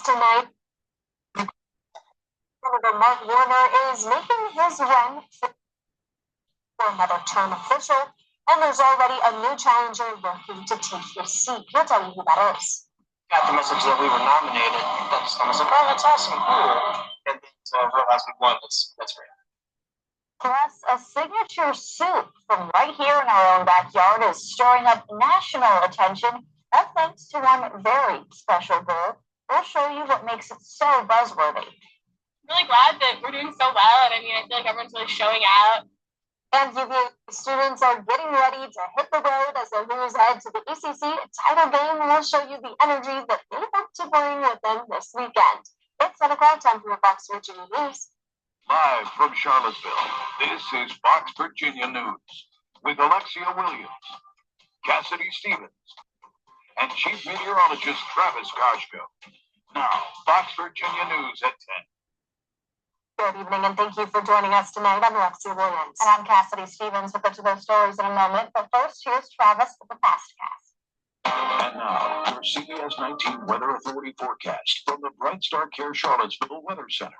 Tonight, Senator Mark Warner is making his run for another term official, and there's already a new challenger looking to take his seat. He'll tell you who that is. Got the message that we were nominated. I was like, oh, that's awesome, cool. And then to realize we won, that's great. Plus, a signature soup from right here in our own backyard is stirring up national attention, and thanks to one very special girl. We'll show you what makes it so buzzworthy. Really glad that we're doing so well, and I feel like everyone's really showing out. And UVA students are getting ready to hit the road as they lose ahead to the ECC title game. We'll show you the energy that they hope to bring with them this weekend. It's 7 o'clock, time for Fox Virginia News. Live from Charlottesville, this is Fox Virginia News with Alexia Williams, Cassidy Stevens, and Chief Meteorologist Travis Koshko. Now, Fox Virginia News at 10. Good evening, and thank you for joining us tonight. I'm Alexia Williams. And I'm Cassidy Stevens. We'll get to those stories in a moment. But first, here's Travis with the FastCast. And now, your CBS 19 Weather Authority forecast from the Bright Star Care Charlottesville Weather Center.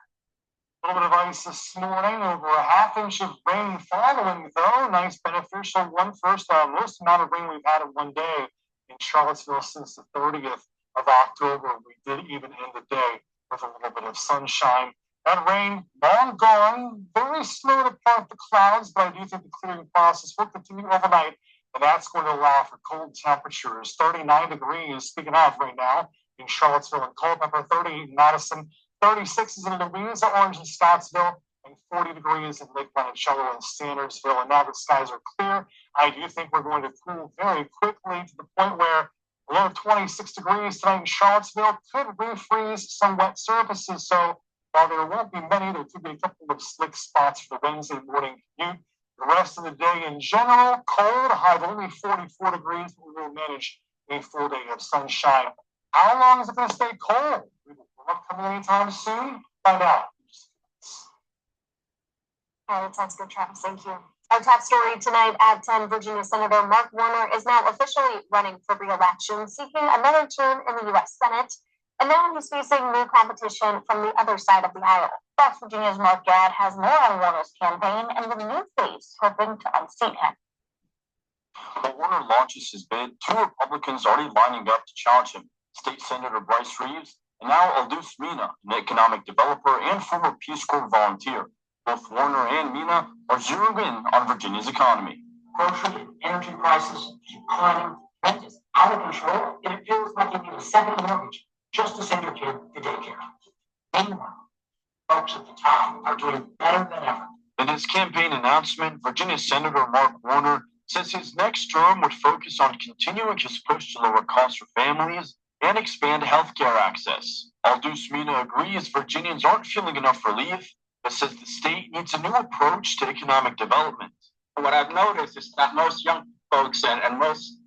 A little bit of ice this morning, over a half inch of rain following, though. Nice beneficial one first, most amount of rain we've had in one day in Charlottesville since the 30th of October. We did even end the day with a little bit of sunshine. That rain, long gone, very slow to part the clouds, but I do think the clearing process will continue overnight, and that's going to allow for cold temperatures. 39 degrees, speaking of right now, in Charlottesville and Culpeper, 30 in Madison, 36 is in Louisa, Orange, and Scottsville, and 40 degrees in Lake Monticello and Sandersville. And now the skies are clear. I do think we're going to cool very quickly to the point where a low of 26 degrees tonight in Charlottesville could refreeze some wet surfaces. So while there won't be many, there could be a couple of slick spots for the Wednesday morning commute. The rest of the day in general, cold, high of only 44 degrees, but we will manage a full day of sunshine. How long is it going to stay cold? Will it coming anytime soon? Find out. All right, sounds good, Travis. Thank you. Our top story tonight at 10, Virginia Senator Mark Warner is now officially running for re-election, seeking another term in the U.S. Senate. And now he's facing new competition from the other side of the aisle. Fox Virginia's Mark Gadd has more on Warner's campaign and the new face hoping to unseat him. While Warner launches his bid, two Republicans already lining up to challenge him. State Senator Bryce Reeves, and now Aldous Mina, an economic developer and former Peace Corps volunteer. Both Warner and Mina are zeroing in on Virginia's economy. Grocery and energy prices keep climbing. Rent is out of control, and it feels like you need a second mortgage just to send your kid to daycare. Meanwhile, folks at the top are doing better than ever. In his campaign announcement, Virginia Senator Mark Warner says his next term would focus on continuing his push to lower costs for families and expand health care access. Aldous Mina agrees Virginians aren't feeling enough relief, but says the state needs a new approach to economic development. What I've noticed is that most young folks and most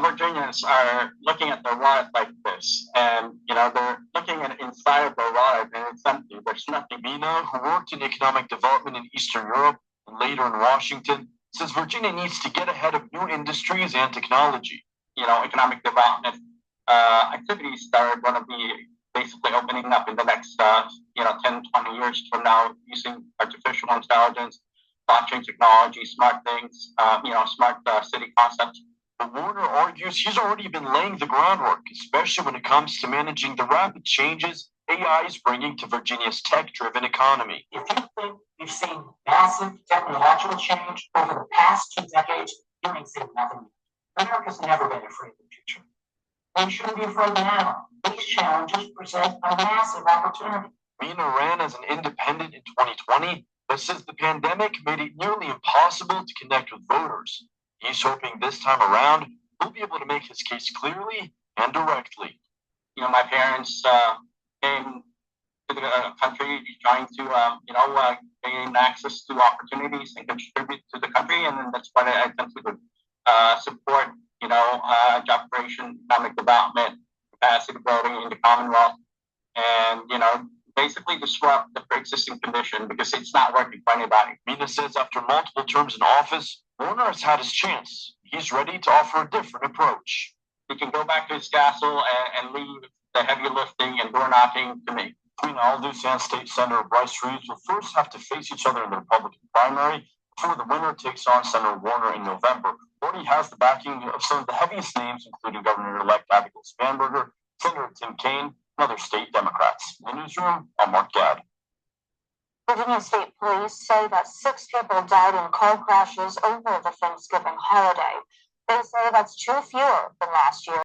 Virginians are looking at their wallet like this, and they're looking at inside of their wallet, and it's empty. There's nothing. Mina, who worked in economic development in Eastern Europe and later in Washington, says Virginia needs to get ahead of new industries and technology. Economic development activities that are going to be basically opening up in the next 10, 20 years from now, using artificial intelligence, blockchain technology, smart things, smart city concepts. But Warner argues he's already been laying the groundwork, especially when it comes to managing the rapid changes AI is bringing to Virginia's tech-driven economy. If you think we've seen massive technological change over the past 2 decades, you ain't seen nothing. America's never been afraid of the future. We shouldn't be afraid now. These challenges present a massive opportunity. Mina ran as an independent in 2020, but says the pandemic made it nearly impossible to connect with voters. He's hoping this time around he'll be able to make his case clearly and directly. My parents came to the country trying to, gain access to opportunities and contribute to the country, and that's what I tend to support, job creation, economic development, capacity building in the Commonwealth, and, basically disrupt the pre-existing condition because it's not working for anybody. Mina says after multiple terms in office, Warner has had his chance. He's ready to offer a different approach. He can go back to his castle and leave the heavy lifting and door knocking to me. Between Aldous and State Senator Bryce Reeves will first have to face each other in the Republican primary before the winner takes on Senator Warner in November. Already has the backing of some of the heaviest names, including Governor-elect Abigail Spanberger, Senator Tim Kaine, and other state Democrats. In the newsroom, I'm Mark Gadd. Virginia State Police say that 6 people died in car crashes over the Thanksgiving holiday. They say that's 2 fewer than last year.